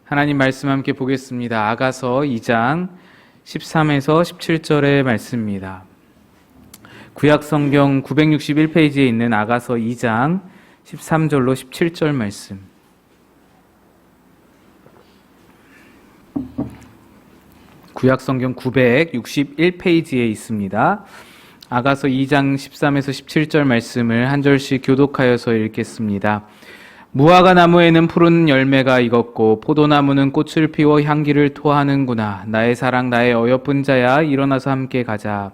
하나님 말씀 함께 보겠습니다. 아가서 2장 13에서 17절의 말씀입니다. 구약성경 961페이지에 있는 아가서 2장 13절로 17절 말씀. 구약성경 961페이지에 있습니다. 아가서 2장 13에서 17절 말씀을 한 절씩 교독하여서 읽겠습니다. 무화과 나무에는 푸른 열매가 익었고 포도나무는 꽃을 피워 향기를 토하는구나. 나의 사랑 나의 어여쁜 자야, 일어나서 함께 가자.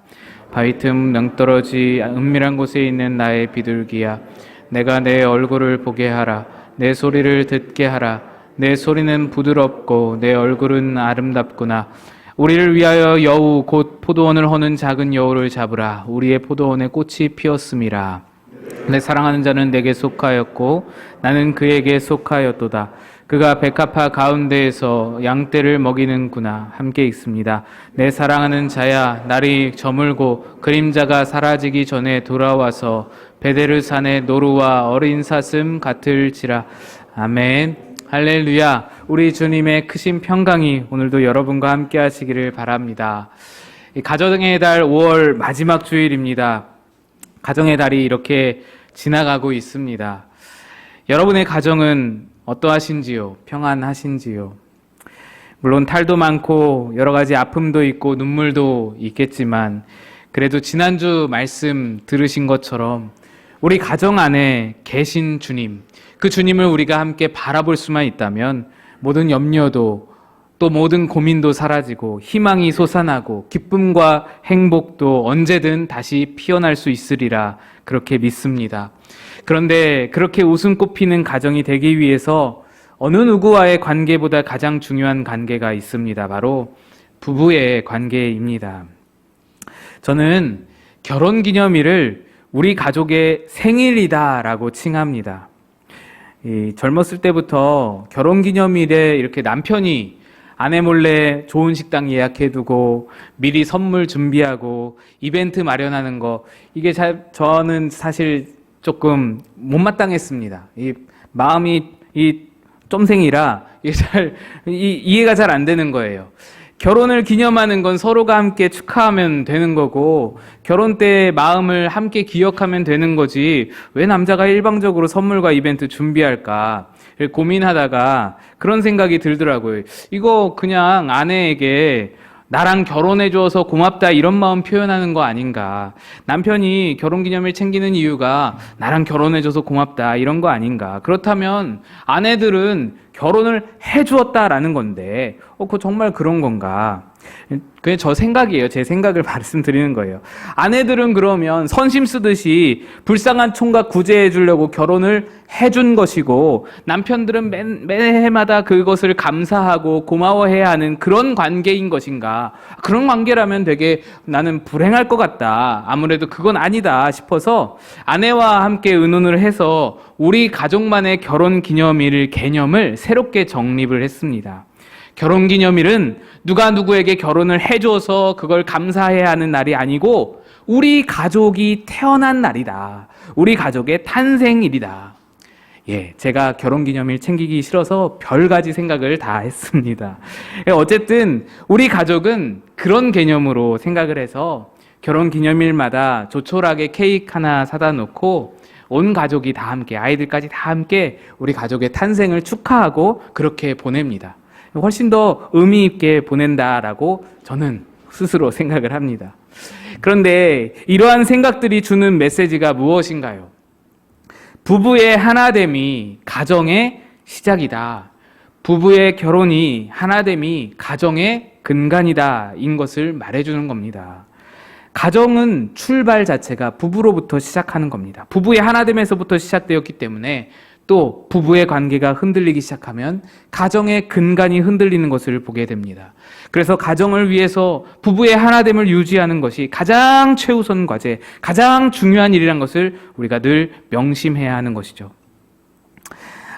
바위 틈 낭떠러지 은밀한 곳에 있는 나의 비둘기야, 내가 내 얼굴을 보게 하라. 내 소리를 듣게 하라. 내 소리는 부드럽고 내 얼굴은 아름답구나. 우리를 위하여 여우 곧 포도원을 허는 작은 여우를 잡으라. 우리의 포도원에 꽃이 피었음이라. 내 사랑하는 자는 내게 속하였고 나는 그에게 속하였도다. 그가 백합화 가운데에서 양떼를 먹이는구나. 함께 읽습니다. 내 사랑하는 자야, 날이 저물고 그림자가 사라지기 전에 돌아와서 베데르 산의 노루와 어린 사슴 같을지라. 아멘. 할렐루야. 우리 주님의 크신 평강이 오늘도 여러분과 함께 하시기를 바랍니다. 가정의 달 5월 마지막 주일입니다. 가정의 달이 이렇게 지나가고 있습니다. 여러분의 가정은 어떠하신지요? 평안하신지요? 물론 탈도 많고 여러 가지 아픔도 있고 눈물도 있겠지만 그래도 지난주 말씀 들으신 것처럼 우리 가정 안에 계신 주님, 그 주님을 우리가 함께 바라볼 수만 있다면 모든 염려도 또 모든 고민도 사라지고 희망이 솟아나고 기쁨과 행복도 언제든 다시 피어날 수 있으리라 그렇게 믿습니다. 그런데 그렇게 웃음꽃 피는 가정이 되기 위해서 어느 누구와의 관계보다 가장 중요한 관계가 있습니다. 바로 부부의 관계입니다. 저는 결혼기념일을 우리 가족의 생일이다라고 칭합니다. 젊었을 때부터 결혼기념일에 이렇게 남편이 아내 몰래 좋은 식당 예약해두고 미리 선물 준비하고 이벤트 마련하는 거, 이게 저는 사실 조금 못마땅했습니다. 이 마음이 쫌생이라 이해가 잘 안 되는 거예요. 결혼을 기념하는 건 서로가 함께 축하하면 되는 거고 결혼 때 마음을 함께 기억하면 되는 거지 왜 남자가 일방적으로 선물과 이벤트 준비할까 고민하다가 그런 생각이 들더라고요. 이거 그냥 아내에게 나랑 결혼해줘서 고맙다 이런 마음 표현하는 거 아닌가. 남편이 결혼기념일 챙기는 이유가 나랑 결혼해줘서 고맙다 이런 거 아닌가. 그렇다면 아내들은 결혼을 해주었다라는 건데 그거 정말 그런 건가. 그게 저 생각이에요. 제 생각을 말씀드리는 거예요. 아내들은 그러면 선심 쓰듯이 불쌍한 총각 구제해 주려고 결혼을 해준 것이고 남편들은 매해마다 그것을 감사하고 고마워해야 하는 그런 관계인 것인가. 그런 관계라면 되게 나는 불행할 것 같다. 아무래도 그건 아니다 싶어서 아내와 함께 의논을 해서 우리 가족만의 결혼기념일 개념을 새롭게 정립을 했습니다. 결혼기념일은 누가 누구에게 결혼을 해줘서 그걸 감사해야 하는 날이 아니고 우리 가족이 태어난 날이다. 우리 가족의 탄생일이다. 제가 결혼기념일 챙기기 싫어서 별가지 생각을 다 했습니다. 어쨌든 우리 가족은 그런 개념으로 생각을 해서 결혼기념일마다 조촐하게 케이크 하나 사다 놓고 온 가족이 다 함께, 아이들까지 다 함께 우리 가족의 탄생을 축하하고 그렇게 보냅니다. 훨씬 더 의미 있게 보낸다라고 저는 스스로 생각을 합니다. 그런데 이러한 생각들이 주는 메시지가 무엇인가요? 부부의 하나됨이 가정의 시작이다. 부부의 결혼이 하나됨이 가정의 근간이다. 인 것을 말해주는 겁니다. 가정은 출발 자체가 부부로부터 시작하는 겁니다. 부부의 하나됨에서부터 시작되었기 때문에 또 부부의 관계가 흔들리기 시작하면 가정의 근간이 흔들리는 것을 보게 됩니다. 그래서 가정을 위해서 부부의 하나됨을 유지하는 것이 가장 최우선 과제, 가장 중요한 일이라는 것을 우리가 늘 명심해야 하는 것이죠.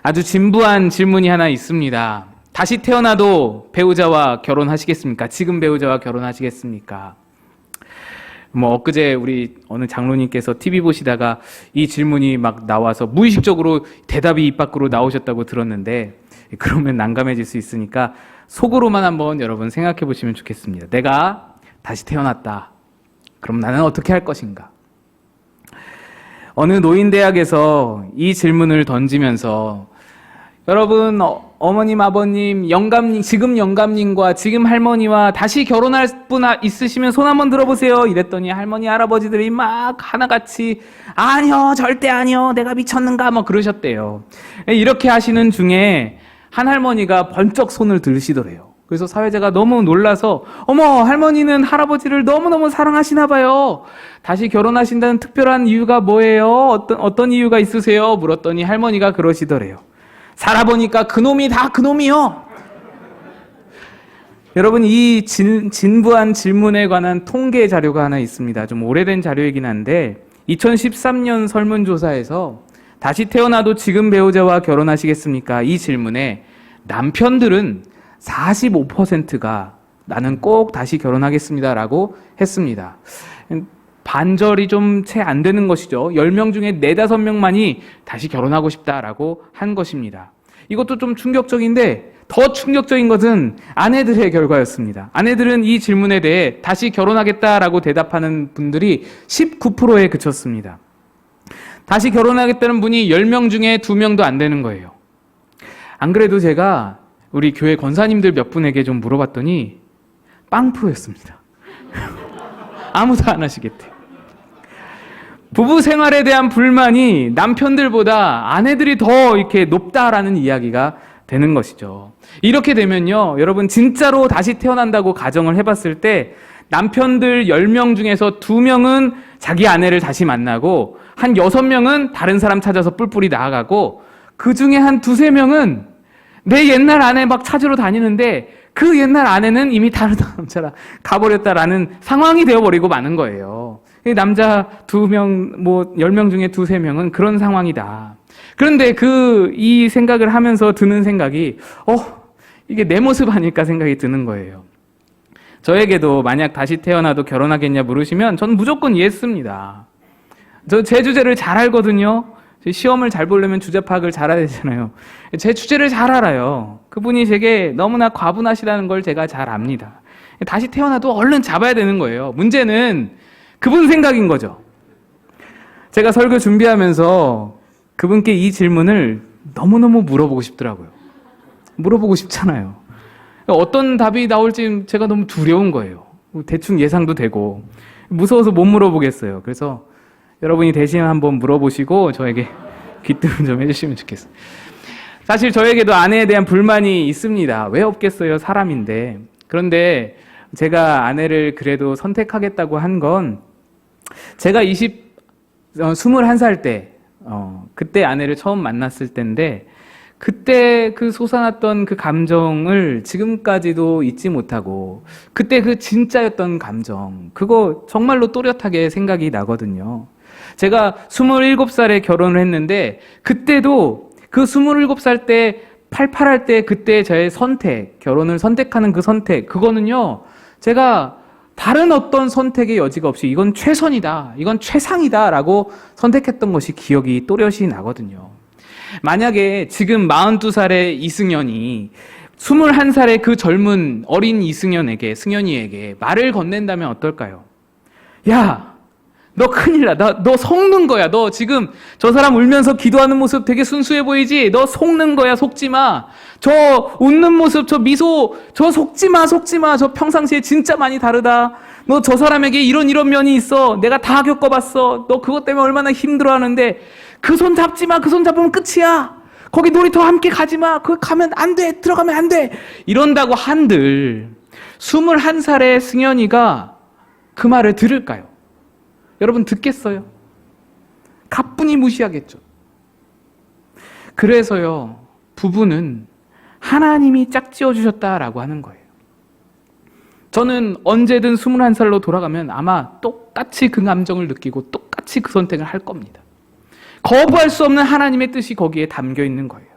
아주 진부한 질문이 하나 있습니다. 다시 태어나도 배우자와 결혼하시겠습니까? 지금 배우자와 결혼하시겠습니까? 뭐 엊그제 우리 어느 장로님께서 TV 보시다가 이 질문이 막 나와서 무의식적으로 대답이 입 밖으로 나오셨다고 들었는데, 그러면 난감해질 수 있으니까 속으로만 한번 여러분 생각해 보시면 좋겠습니다. 내가 다시 태어났다. 그럼 나는 어떻게 할 것인가? 어느 노인대학에서 이 질문을 던지면서 여러분, 어머님, 아버님, 영감님, 지금 영감님과 지금 할머니와 다시 결혼할 분 있으시면 손 한번 들어보세요. 이랬더니 할머니, 할아버지들이 막 하나같이 아니요, 절대 아니요, 내가 미쳤는가 뭐 그러셨대요. 이렇게 하시는 중에 한 할머니가 번쩍 손을 들으시더래요. 그래서 사회자가 너무 놀라서 어머, 할머니는 할아버지를 너무너무 사랑하시나 봐요. 다시 결혼하신다는 특별한 이유가 뭐예요? 어떤 이유가 있으세요? 물었더니 할머니가 그러시더래요. 살아보니까 그놈이 다 그놈이요. 여러분, 이 진부한 질문에 관한 통계 자료가 하나 있습니다. 좀 오래된 자료이긴 한데 2013년 설문조사에서 다시 태어나도 지금 배우자와 결혼하시겠습니까? 이 질문에 남편들은 45%가 나는 꼭 다시 결혼하겠습니다라고 했습니다. 반절이 좀 채 안 되는 것이죠. 10명 중에 4, 5명만이 다시 결혼하고 싶다라고 한 것입니다. 이것도 좀 충격적인데 더 충격적인 것은 아내들의 결과였습니다. 아내들은 이 질문에 대해 다시 결혼하겠다라고 대답하는 분들이 19%에 그쳤습니다. 다시 결혼하겠다는 분이 10명 중에 2명도 안 되는 거예요. 안 그래도 제가 우리 교회 권사님들 몇 분에게 좀 물어봤더니 빵프로였습니다. 아무도 안 하시겠대요. 부부 생활에 대한 불만이 남편들보다 아내들이 더 이렇게 높다라는 이야기가 되는 것이죠. 이렇게 되면요, 여러분 진짜로 다시 태어난다고 가정을 해봤을 때 남편들 10명 중에서 2명은 자기 아내를 다시 만나고 한 6명은 다른 사람 찾아서 뿔뿔이 나아가고 그 중에 한 2, 3명은 내 옛날 아내 막 찾으러 다니는데 그 옛날 아내는 이미 다른 남자랑 가버렸다라는 상황이 되어버리고 마는 거예요. 남자 2명, 뭐 10명 중에 2, 3명은 그런 상황이다. 그런데 이 생각을 하면서 드는 생각이 이게 내 모습 아닐까 생각이 드는 거예요. 저에게도 만약 다시 태어나도 결혼하겠냐 물으시면 전 무조건 예스입니다. 제 주제를 잘 알거든요. 시험을 잘 보려면 주제 파악을 잘해야 되잖아요. 제 주제를 잘 알아요. 그분이 제게 너무나 과분하시다는 걸 제가 잘 압니다. 다시 태어나도 얼른 잡아야 되는 거예요. 문제는 그분 생각인 거죠. 제가 설교 준비하면서 그분께 이 질문을 너무너무 물어보고 싶더라고요. 물어보고 싶잖아요. 어떤 답이 나올지 제가 너무 두려운 거예요. 대충 예상도 되고 무서워서 못 물어보겠어요. 그래서 여러분이 대신 한번 물어보시고 저에게 귀뜸 좀 해주시면 좋겠어요. 사실 저에게도 아내에 대한 불만이 있습니다. 왜 없겠어요? 사람인데. 그런데 제가 아내를 그래도 선택하겠다고 한 건 제가 21살 때 그때 아내를 처음 만났을 때인데 그때 그 솟아났던 그 감정을 지금까지도 잊지 못하고 그때 그 진짜였던 감정 그거 정말로 또렷하게 생각이 나거든요. 제가 27살에 결혼을 했는데 그때도 그 27살 때 팔팔할 때 그때 저의 선택, 결혼을 선택하는 그 선택 그거는요 제가 다른 어떤 선택의 여지가 없이 이건 최선이다, 이건 최상이다 라고 선택했던 것이 기억이 또렷이 나거든요. 만약에 지금 42살의 이승연이 21살의 그 젊은 어린 승연이에게 말을 건넨다면 어떨까요? 야, 너 큰일 나. 너 속는 거야. 너 지금 저 사람 울면서 기도하는 모습 되게 순수해 보이지? 너 속는 거야. 속지 마. 저 웃는 모습, 저 미소, 저 속지 마. 저 평상시에 진짜 많이 다르다. 너 저 사람에게 이런 면이 있어. 내가 다 겪어봤어. 너 그것 때문에 얼마나 힘들어하는데 그 손 잡지 마. 그 손 잡으면 끝이야. 거기 놀이터 함께 가지 마. 거기 가면 안 돼. 들어가면 안 돼. 이런다고 한들 21살의 승연이가 그 말을 들을까요? 여러분 듣겠어요? 가뿐히 무시하겠죠. 그래서요, 부부는 하나님이 짝지어 주셨다라고 하는 거예요. 저는 언제든 21살로 돌아가면 아마 똑같이 그 감정을 느끼고 똑같이 그 선택을 할 겁니다. 거부할 수 없는 하나님의 뜻이 거기에 담겨 있는 거예요.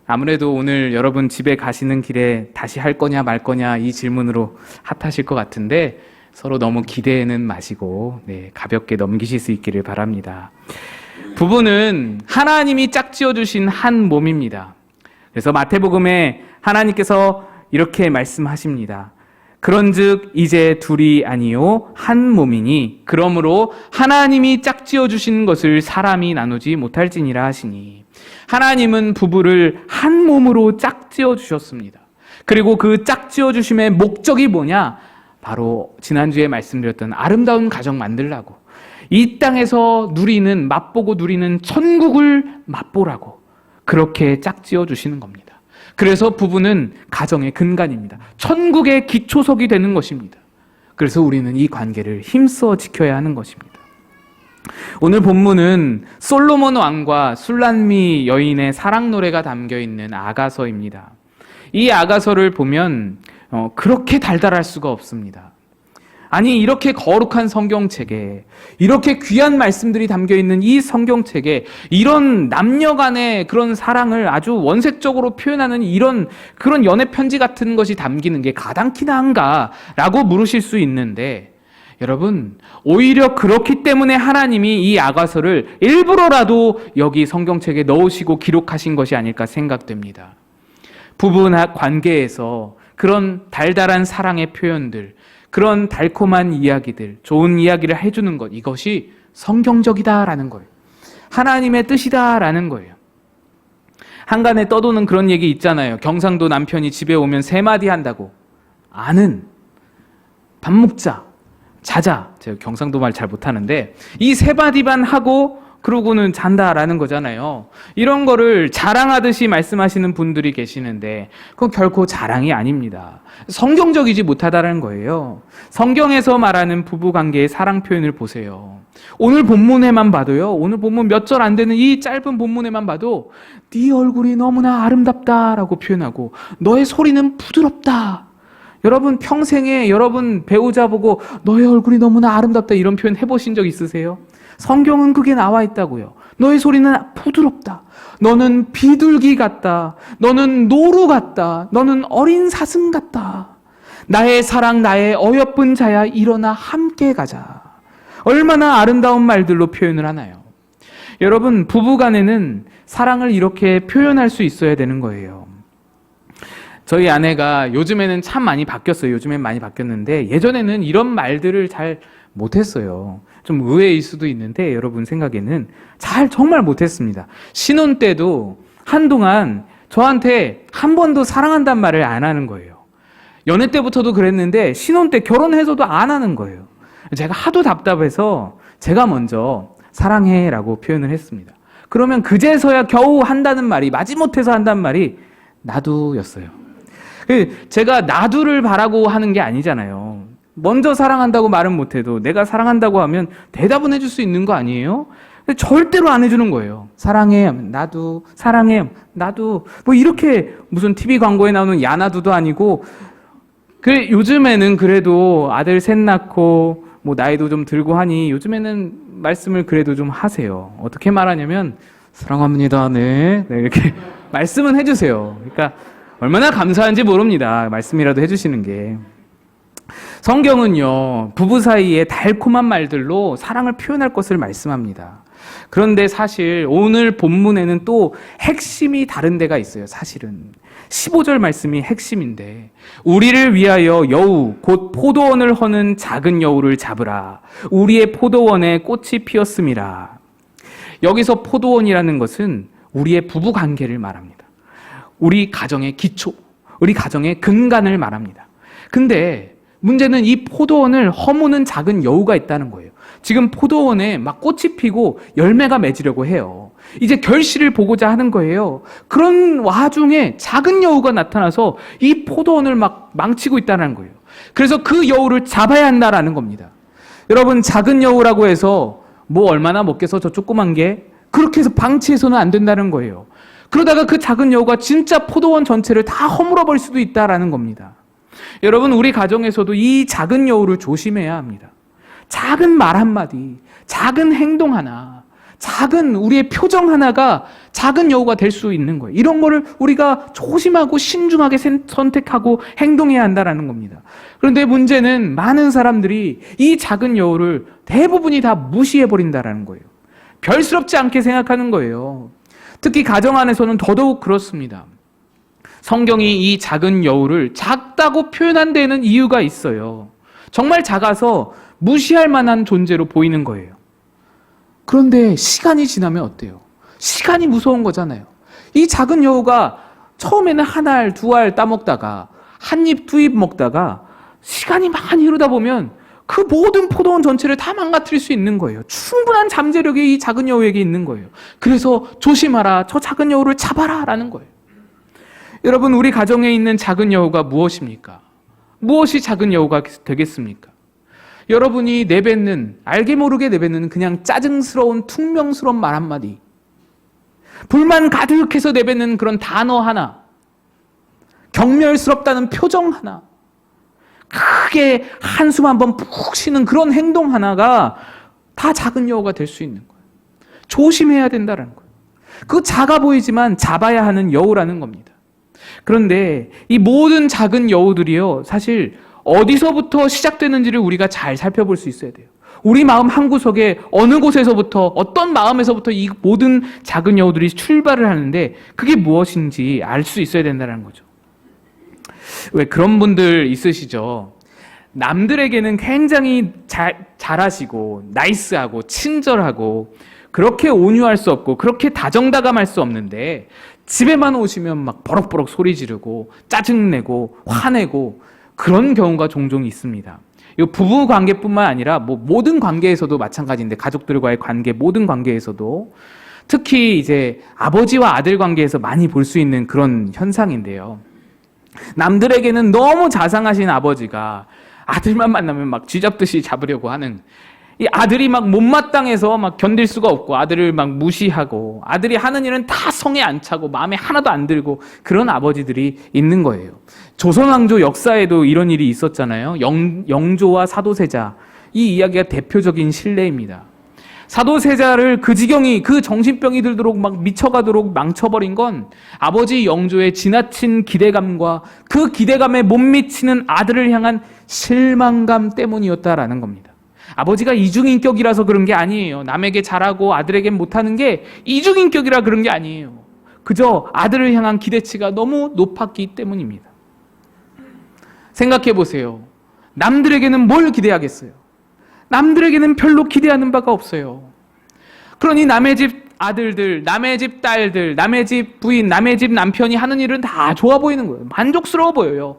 아무래도 오늘 여러분 집에 가시는 길에 다시 할 거냐 말 거냐 이 질문으로 핫하실 것 같은데 서로 너무 기대는 마시고 가볍게 넘기실 수 있기를 바랍니다. 부부는 하나님이 짝지어 주신 한 몸입니다. 그래서 마태복음에 하나님께서 이렇게 말씀하십니다. 그런즉 이제 둘이 아니요 한 몸이니 그러므로 하나님이 짝지어 주신 것을 사람이 나누지 못할지니라 하시니, 하나님은 부부를 한 몸으로 짝지어 주셨습니다. 그리고 그 짝지어 주심의 목적이 뭐냐? 바로 지난주에 말씀드렸던 아름다운 가정 만들라고, 이 땅에서 맛보고 누리는 천국을 맛보라고 그렇게 짝지어 주시는 겁니다. 그래서 부부는 가정의 근간입니다. 천국의 기초석이 되는 것입니다. 그래서 우리는 이 관계를 힘써 지켜야 하는 것입니다. 오늘 본문은 솔로몬 왕과 술람미 여인의 사랑 노래가 담겨있는 아가서입니다. 이 아가서를 보면 그렇게 달달할 수가 없습니다. 아니, 이렇게 거룩한 성경책에, 이렇게 귀한 말씀들이 담겨있는 이 성경책에 이런 남녀 간의 그런 사랑을 아주 원색적으로 표현하는 그런 연애 편지 같은 것이 담기는 게 가당키나 한가라고 물으실 수 있는데, 여러분, 오히려 그렇기 때문에 하나님이 이 아가서를 일부러라도 여기 성경책에 넣으시고 기록하신 것이 아닐까 생각됩니다. 부부 관계에서 그런 달달한 사랑의 표현들, 그런 달콤한 이야기들, 좋은 이야기를 해주는 것, 이것이 성경적이다라는 거예요. 하나님의 뜻이다라는 거예요. 한간에 떠도는 그런 얘기 있잖아요. 경상도 남편이 집에 오면 3마디 한다고. 아는, 밥 먹자, 자자. 제가 경상도 말 잘 못하는데 이 3마디만 하고 그러고는 잔다라는 거잖아요. 이런 거를 자랑하듯이 말씀하시는 분들이 계시는데 그건 결코 자랑이 아닙니다. 성경적이지 못하다는 거예요. 성경에서 말하는 부부관계의 사랑 표현을 보세요. 오늘 본문에만 봐도요. 오늘 본문 몇 절 안 되는 이 짧은 본문에만 봐도 네 얼굴이 너무나 아름답다라고 표현하고 너의 소리는 부드럽다. 여러분 평생에 여러분 배우자 보고 너의 얼굴이 너무나 아름답다 이런 표현 해보신 적 있으세요? 성경은 그게 나와 있다고요. 너의 소리는 부드럽다. 너는 비둘기 같다. 너는 노루 같다. 너는 어린 사슴 같다. 나의 사랑, 나의 어여쁜 자야, 일어나 함께 가자. 얼마나 아름다운 말들로 표현을 하나요? 여러분, 부부간에는 사랑을 이렇게 표현할 수 있어야 되는 거예요. 저희 아내가 요즘에는 참 많이 바뀌었어요. 요즘엔 많이 바뀌었는데 예전에는 이런 말들을 잘 못했어요. 좀 의외일 수도 있는데 여러분 생각에는 정말 못했습니다. 신혼 때도 한동안 저한테 한 번도 사랑한다는 말을 안 하는 거예요. 연애 때부터도 그랬는데 신혼 때 결혼해서도 안 하는 거예요. 제가 하도 답답해서 제가 먼저 사랑해 라고 표현을 했습니다. 그러면 그제서야 겨우 한다는 말이, 마지못해서 한다는 말이 나도였어요. 제가 나도를 바라고 하는 게 아니잖아요. 먼저 사랑한다고 말은 못해도 내가 사랑한다고 하면 대답은 해줄 수 있는 거 아니에요? 근데 절대로 안 해주는 거예요. 사랑해, 나도, 사랑해, 나도. 뭐 이렇게 무슨 TV 광고에 나오는 야나두도 아니고, 그래, 요즘에는 그래도 아들 셋 낳고 뭐 나이도 좀 들고 하니 요즘에는 말씀을 그래도 좀 하세요. 어떻게 말하냐면 사랑합니다. 네, 이렇게 말씀은 해주세요. 그러니까 얼마나 감사한지 모릅니다. 말씀이라도 해주시는 게. 성경은요, 부부 사이에 달콤한 말들로 사랑을 표현할 것을 말씀합니다. 그런데 사실 오늘 본문에는 또 핵심이 다른 데가 있어요. 사실은 15절 말씀이 핵심인데, 우리를 위하여 여우 곧 포도원을 허는 작은 여우를 잡으라. 우리의 포도원에 꽃이 피었음이라. 여기서 포도원이라는 것은 우리의 부부 관계를 말합니다. 우리 가정의 기초, 우리 가정의 근간을 말합니다. 근데 문제는 이 포도원을 허무는 작은 여우가 있다는 거예요. 지금 포도원에 막 꽃이 피고 열매가 맺으려고 해요. 이제 결실을 보고자 하는 거예요. 그런 와중에 작은 여우가 나타나서 이 포도원을 막 망치고 있다는 거예요. 그래서 그 여우를 잡아야 한다라는 겁니다. 여러분, 작은 여우라고 해서 뭐 얼마나 먹겠어 저 조그만 게, 그렇게 해서 방치해서는 안 된다는 거예요. 그러다가 그 작은 여우가 진짜 포도원 전체를 다 허물어 버릴 수도 있다라는 겁니다. 여러분, 우리 가정에서도 이 작은 여우를 조심해야 합니다. 작은 말 한마디, 작은 행동 하나, 작은 우리의 표정 하나가 작은 여우가 될 수 있는 거예요. 이런 거를 우리가 조심하고 신중하게 선택하고 행동해야 한다는 겁니다. 그런데 문제는 많은 사람들이 이 작은 여우를 대부분이 다 무시해버린다는 거예요. 별스럽지 않게 생각하는 거예요. 특히 가정 안에서는 더더욱 그렇습니다. 성경이 이 작은 여우를 작다고 표현한 데에는 이유가 있어요. 정말 작아서 무시할 만한 존재로 보이는 거예요. 그런데 시간이 지나면 어때요? 시간이 무서운 거잖아요. 이 작은 여우가 처음에는 한 알, 두 알 따먹다가 한 입, 두 입 먹다가 시간이 많이 흐르다 보면 그 모든 포도원 전체를 다 망가뜨릴 수 있는 거예요. 충분한 잠재력이 이 작은 여우에게 있는 거예요. 그래서 조심하라, 저 작은 여우를 잡아라 라는 거예요. 여러분, 우리 가정에 있는 작은 여우가 무엇입니까? 무엇이 작은 여우가 되겠습니까? 여러분이 내뱉는, 알게 모르게 내뱉는 그냥 짜증스러운 퉁명스러운 말 한마디, 불만 가득해서 내뱉는 그런 단어 하나, 경멸스럽다는 표정 하나, 크게 한숨 한번 푹 쉬는 그런 행동 하나가 다 작은 여우가 될 수 있는 거예요. 조심해야 된다는 거예요. 그 작아 보이지만 잡아야 하는 여우라는 겁니다. 그런데 이 모든 작은 여우들이요, 사실 어디서부터 시작되는지를 우리가 잘 살펴볼 수 있어야 돼요. 우리 마음 한구석에 어느 곳에서부터, 어떤 마음에서부터 이 모든 작은 여우들이 출발을 하는데 그게 무엇인지 알 수 있어야 된다는 거죠. 왜 그런 분들 있으시죠? 남들에게는 굉장히 잘하시고 나이스하고 친절하고 그렇게 온유할 수 없고 그렇게 다정다감할 수 없는데 집에만 오시면 막 버럭버럭 소리 지르고 짜증내고 화내고 그런 경우가 종종 있습니다. 이 부부 관계뿐만 아니라 모든 관계에서도 마찬가지인데, 가족들과의 관계, 모든 관계에서도 특히 이제 아버지와 아들 관계에서 많이 볼 수 있는 그런 현상인데요. 남들에게는 너무 자상하신 아버지가 아들만 만나면 막 쥐잡듯이 잡으려고 하는, 이 아들이 막 못마땅해서 막 견딜 수가 없고 아들을 막 무시하고 아들이 하는 일은 다 성에 안 차고 마음에 하나도 안 들고 그런 아버지들이 있는 거예요. 조선왕조 역사에도 이런 일이 있었잖아요. 영조와 사도세자, 이 이야기가 대표적인 실례입니다. 사도세자를 그 지경이, 그 정신병이 들도록 막 미쳐가도록 망쳐버린 건 아버지 영조의 지나친 기대감과 그 기대감에 못 미치는 아들을 향한 실망감 때문이었다라는 겁니다. 아버지가 이중인격이라서 그런 게 아니에요. 남에게 잘하고 아들에겐 못하는 게 이중인격이라 그런 게 아니에요. 그저 아들을 향한 기대치가 너무 높았기 때문입니다. 생각해 보세요. 남들에게는 뭘 기대하겠어요? 남들에게는 별로 기대하는 바가 없어요. 그러니 남의 집 아들들, 남의 집 딸들, 남의 집 부인, 남의 집 남편이 하는 일은 다 좋아 보이는 거예요. 만족스러워 보여요.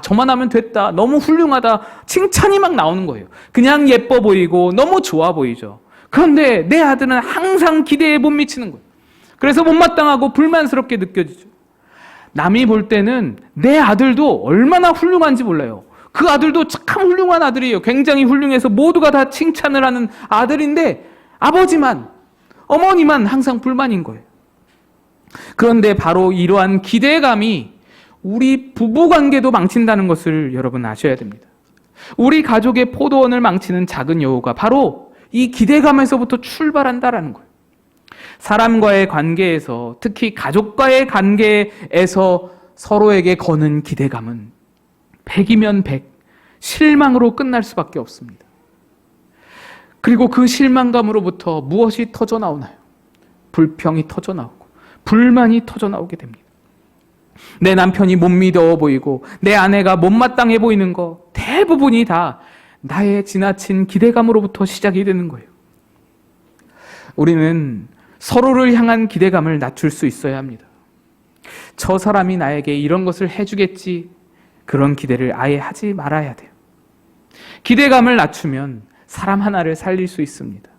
저만 하면 됐다, 너무 훌륭하다, 칭찬이 막 나오는 거예요. 그냥 예뻐 보이고 너무 좋아 보이죠. 그런데 내 아들은 항상 기대에 못 미치는 거예요. 그래서 못마땅하고 불만스럽게 느껴지죠. 남이 볼 때는 내 아들도 얼마나 훌륭한지 몰라요. 그 아들도 참 훌륭한 아들이에요. 굉장히 훌륭해서 모두가 다 칭찬을 하는 아들인데 아버지만, 어머니만 항상 불만인 거예요. 그런데 바로 이러한 기대감이 우리 부부관계도 망친다는 것을 여러분 아셔야 됩니다. 우리 가족의 포도원을 망치는 작은 여우가 바로 이 기대감에서부터 출발한다라는 거예요. 사람과의 관계에서, 특히 가족과의 관계에서 서로에게 거는 기대감은 100이면 100, 실망으로 끝날 수밖에 없습니다. 그리고 그 실망감으로부터 무엇이 터져 나오나요? 불평이 터져 나오고 불만이 터져 나오게 됩니다. 내 남편이 못 믿어 보이고 내 아내가 못마땅해 보이는 거 대부분이 다 나의 지나친 기대감으로부터 시작이 되는 거예요. 우리는 서로를 향한 기대감을 낮출 수 있어야 합니다. 저 사람이 나에게 이런 것을 해주겠지, 그런 기대를 아예 하지 말아야 돼요. 기대감을 낮추면 사람 하나를 살릴 수 있습니다.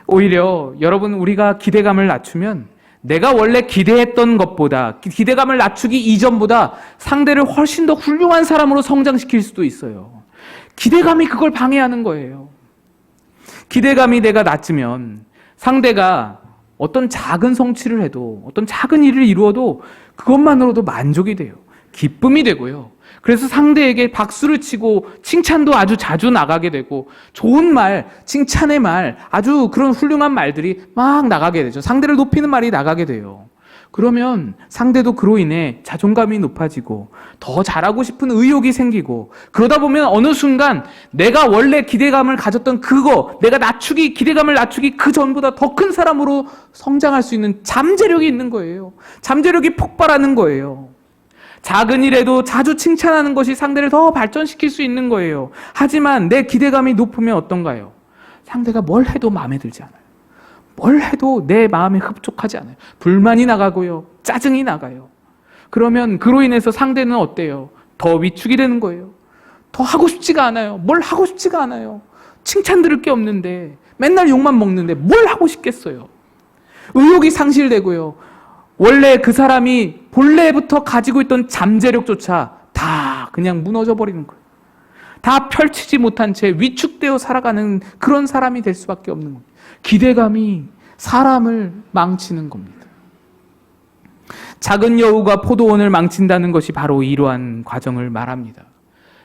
오히려 여러분, 우리가 기대감을 낮추면 내가 원래 기대했던 것보다, 기대감을 낮추기 이전보다 상대를 훨씬 더 훌륭한 사람으로 성장시킬 수도 있어요. 기대감이 그걸 방해하는 거예요. 기대감이 내가 낮으면 상대가 어떤 작은 성취를 해도, 어떤 작은 일을 이루어도 그것만으로도 만족이 돼요. 기쁨이 되고요. 그래서 상대에게 박수를 치고 칭찬도 아주 자주 나가게 되고 좋은 말, 칭찬의 말, 아주 그런 훌륭한 말들이 막 나가게 되죠. 상대를 높이는 말이 나가게 돼요. 그러면 상대도 그로 인해 자존감이 높아지고 더 잘하고 싶은 의욕이 생기고 그러다 보면 어느 순간 내가 원래 기대감을 가졌던 그거, 내가 기대감을 낮추기 그 전보다 더 큰 사람으로 성장할 수 있는 잠재력이 있는 거예요. 잠재력이 폭발하는 거예요. 작은 일에도 자주 칭찬하는 것이 상대를 더 발전시킬 수 있는 거예요. 하지만 내 기대감이 높으면 어떤가요? 상대가 뭘 해도 마음에 들지 않아요. 뭘 해도 내 마음에 흡족하지 않아요. 불만이 나가고요. 짜증이 나가요. 그러면 그로 인해서 상대는 어때요? 더 위축이 되는 거예요. 더 하고 싶지가 않아요. 뭘 하고 싶지가 않아요. 칭찬 들을 게 없는데 맨날 욕만 먹는데 뭘 하고 싶겠어요. 의욕이 상실되고요. 원래 그 사람이 본래부터 가지고 있던 잠재력조차 다 그냥 무너져 버리는 거예요. 다 펼치지 못한 채 위축되어 살아가는 그런 사람이 될 수밖에 없는 겁니다. 기대감이 사람을 망치는 겁니다. 작은 여우가 포도원을 망친다는 것이 바로 이러한 과정을 말합니다.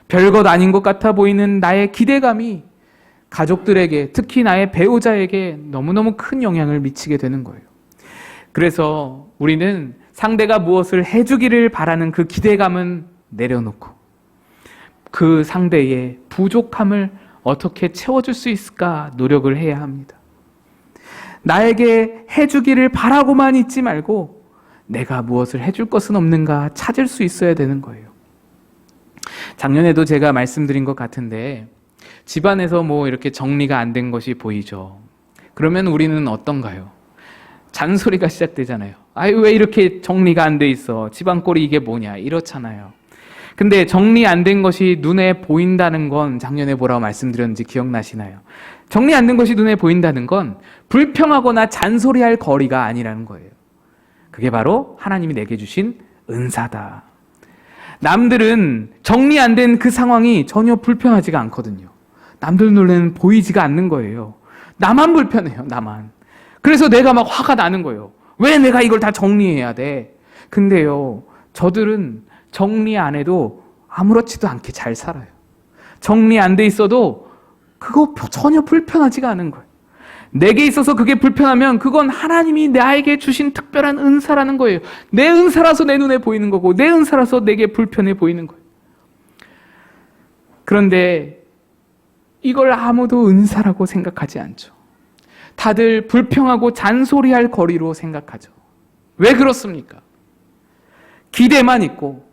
별것 아닌 것 같아 보이는 나의 기대감이 가족들에게, 특히 나의 배우자에게 너무너무 큰 영향을 미치게 되는 거예요. 그래서 우리는 상대가 무엇을 해주기를 바라는 그 기대감은 내려놓고 그 상대의 부족함을 어떻게 채워줄 수 있을까 노력을 해야 합니다. 나에게 해주기를 바라고만 있지 말고 내가 무엇을 해줄 것은 없는가 찾을 수 있어야 되는 거예요. 작년에도 제가 말씀드린 것 같은데 집안에서 이렇게 정리가 안 된 것이 보이죠. 그러면 우리는 어떤가요? 잔소리가 시작되잖아요. 아유, 왜 이렇게 정리가 안 돼 있어? 집안 꼴이 이게 뭐냐? 이렇잖아요. 근데 정리 안 된 것이 눈에 보인다는 건 작년에 뭐라고 말씀드렸는지 기억나시나요? 정리 안 된 것이 눈에 보인다는 건 불평하거나 잔소리할 거리가 아니라는 거예요. 그게 바로 하나님이 내게 주신 은사다. 남들은 정리 안 된 그 상황이 전혀 불편하지가 않거든요. 남들 눈에는 보이지가 않는 거예요. 나만 불편해요, 나만. 그래서 내가 막 화가 나는 거예요. 왜 내가 이걸 다 정리해야 돼? 근데요, 저들은 정리 안 해도 아무렇지도 않게 잘 살아요. 정리 안 돼 있어도 그거 전혀 불편하지가 않은 거예요. 내게 있어서 그게 불편하면 그건 하나님이 나에게 주신 특별한 은사라는 거예요. 내 은사라서 내 눈에 보이는 거고 내 은사라서 내게 불편해 보이는 거예요. 그런데 이걸 아무도 은사라고 생각하지 않죠. 다들 불평하고 잔소리할 거리로 생각하죠. 왜 그렇습니까? 기대만 있고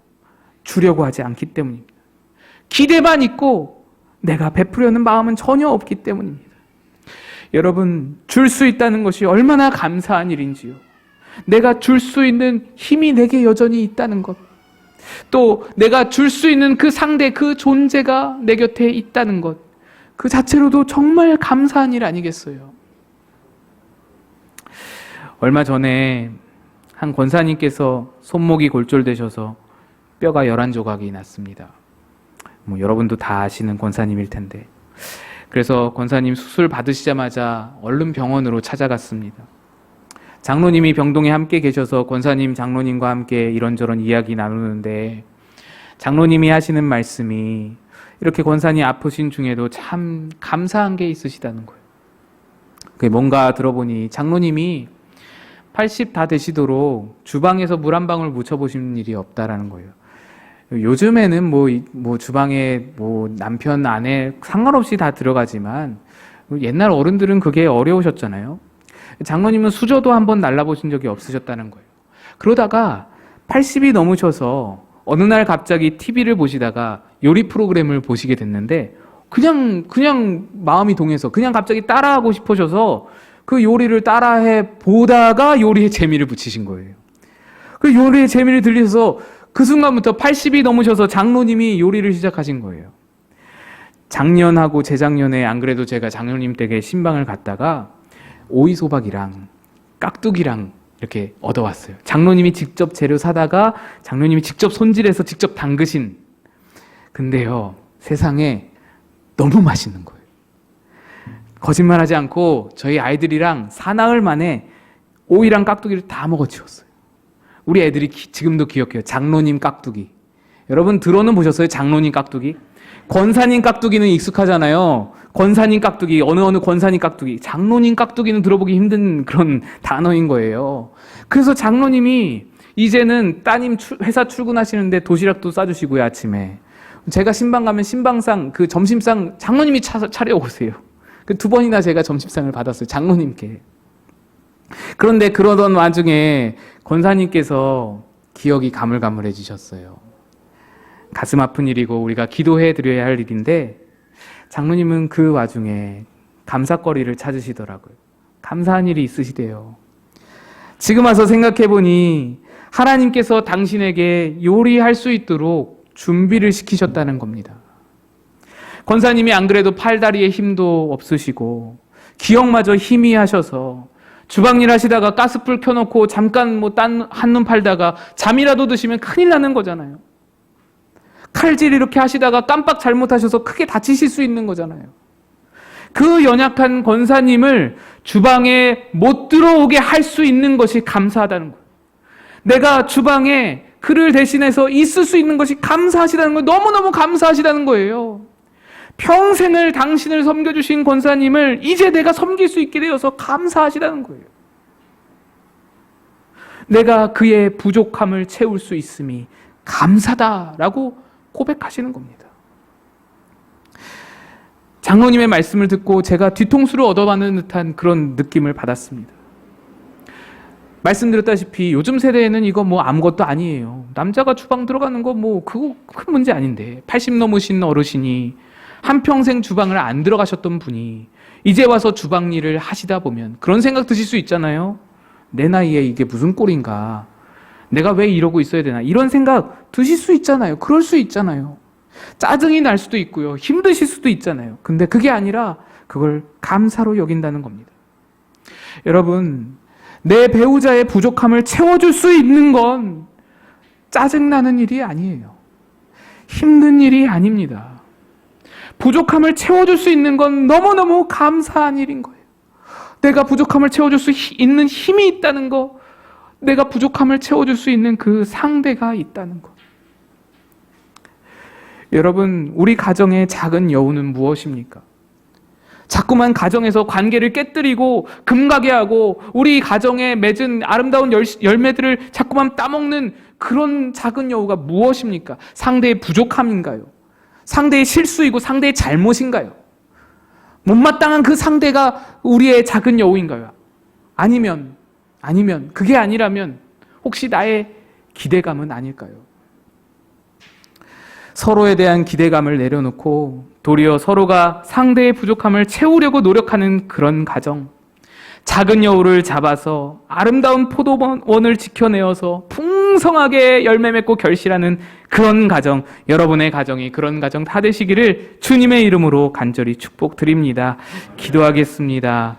주려고 하지 않기 때문입니다. 기대만 있고 내가 베푸려는 마음은 전혀 없기 때문입니다. 여러분, 줄 수 있다는 것이 얼마나 감사한 일인지요. 내가 줄 수 있는 힘이 내게 여전히 있다는 것. 또 내가 줄 수 있는 그 상대, 그 존재가 내 곁에 있다는 것. 그 자체로도 정말 감사한 일 아니겠어요? 얼마 전에 한 권사님께서 손목이 골절되셔서 뼈가 11조각이 났습니다. 여러분도 다 아시는 권사님일 텐데. 그래서 권사님 수술 받으시자마자 얼른 병원으로 찾아갔습니다. 장로님이 병동에 함께 계셔서 권사님, 장로님과 함께 이런저런 이야기 나누는데 장로님이 하시는 말씀이 이렇게 권사님 아프신 중에도 참 감사한 게 있으시다는 거예요. 그게 뭔가 들어보니 장로님이 80 다 되시도록 주방에서 물 한 방울 묻혀보신 일이 없다라는 거예요. 요즘에는 주방에 남편, 아내 상관없이 다 들어가지만 옛날 어른들은 그게 어려우셨잖아요. 장로님은 수저도 한번 날라보신 적이 없으셨다는 거예요. 그러다가 80이 넘으셔서 어느 날 갑자기 TV를 보시다가 요리 프로그램을 보시게 됐는데 그냥 마음이 동해서 그냥 갑자기 따라하고 싶으셔서 그 요리를 따라해 보다가 요리에 재미를 붙이신 거예요. 그 요리에 재미를 들려서 그 순간부터 80이 넘으셔서 장로님이 요리를 시작하신 거예요. 작년하고 재작년에 안 그래도 제가 장로님 댁에 신방을 갔다가 오이소박이랑 깍두기랑 이렇게 얻어왔어요. 장로님이 직접 재료 사다가 장로님이 직접 손질해서 직접 담그신. 근데요, 세상에 너무 맛있는 거예요. 거짓말하지 않고 저희 아이들이랑 사나흘 만에 오이랑 깍두기를 다 먹어치웠어요. 우리 애들이 지금도 기억해요. 장로님 깍두기. 여러분 들어는 보셨어요? 장로님 깍두기? 권사님 깍두기는 익숙하잖아요. 권사님 깍두기, 어느 권사님 깍두기. 장로님 깍두기는 들어보기 힘든 그런 단어인 거예요. 그래서 장로님이 이제는 따님 회사 출근하시는데 도시락도 싸주시고요, 아침에. 제가 신방 가면 신방상, 그 점심상 장로님이 차려오세요. 그 2번이나 제가 점심상을 받았어요, 장로님께. 그런데 그러던 와중에 권사님께서 기억이 가물가물해지셨어요. 가슴 아픈 일이고 우리가 기도해 드려야 할 일인데 장로님은 그 와중에 감사거리를 찾으시더라고요. 감사한 일이 있으시대요. 지금 와서 생각해 보니 하나님께서 당신에게 요리할 수 있도록 준비를 시키셨다는 겁니다. 권사님이 안 그래도 팔다리에 힘도 없으시고 기억마저 희미하셔서 주방일 하시다가 가스불 켜놓고 잠깐 한눈 팔다가 잠이라도 드시면 큰일 나는 거잖아요. 칼질 이렇게 하시다가 깜빡 잘못하셔서 크게 다치실 수 있는 거잖아요. 그 연약한 권사님을 주방에 못 들어오게 할 수 있는 것이 감사하다는 거예요. 내가 주방에 그를 대신해서 있을 수 있는 것이 감사하시다는 거예요. 너무너무 감사하시다는 거예요. 평생을 당신을 섬겨주신 권사님을 이제 내가 섬길 수 있게 되어서 감사하시다는 거예요. 내가 그의 부족함을 채울 수 있음이 감사다라고 고백하시는 겁니다. 장로님의 말씀을 듣고 제가 뒤통수를 얻어맞는 듯한 그런 느낌을 받았습니다. 말씀드렸다시피 요즘 세대에는 이거 아무것도 아니에요. 남자가 주방 들어가는 거 그거 큰 문제 아닌데 80 넘으신 어르신이 한평생 주방을 안 들어가셨던 분이 이제 와서 주방 일을 하시다 보면 그런 생각 드실 수 있잖아요. 내 나이에 이게 무슨 꼴인가. 내가 왜 이러고 있어야 되나. 이런 생각 드실 수 있잖아요. 그럴 수 있잖아요. 짜증이 날 수도 있고요. 힘드실 수도 있잖아요. 근데 그게 아니라 그걸 감사로 여긴다는 겁니다. 여러분, 내 배우자의 부족함을 채워줄 수 있는 건 짜증나는 일이 아니에요. 힘든 일이 아닙니다. 부족함을 채워줄 수 있는 건 너무너무 감사한 일인 거예요. 내가 부족함을 채워줄 수 있는 힘이 있다는 거, 내가 부족함을 채워줄 수 있는 그 상대가 있다는 것. 여러분, 우리 가정의 작은 여우는 무엇입니까? 자꾸만 가정에서 관계를 깨뜨리고 금가게 하고 우리 가정에 맺은 아름다운 열매들을 자꾸만 따먹는 그런 작은 여우가 무엇입니까? 상대의 부족함인가요? 상대의 실수이고 상대의 잘못인가요? 못마땅한 그 상대가 우리의 작은 여우인가요? 아니면 그게 아니라면 혹시 나의 기대감은 아닐까요? 서로에 대한 기대감을 내려놓고 도리어 서로가 상대의 부족함을 채우려고 노력하는 그런 가정, 작은 여우를 잡아서 아름다운 포도원을 지켜내어서 풍성하게 열매 맺고 결실하는 그런 가정, 여러분의 가정이 그런 가정 다 되시기를 주님의 이름으로 간절히 축복드립니다. 기도하겠습니다.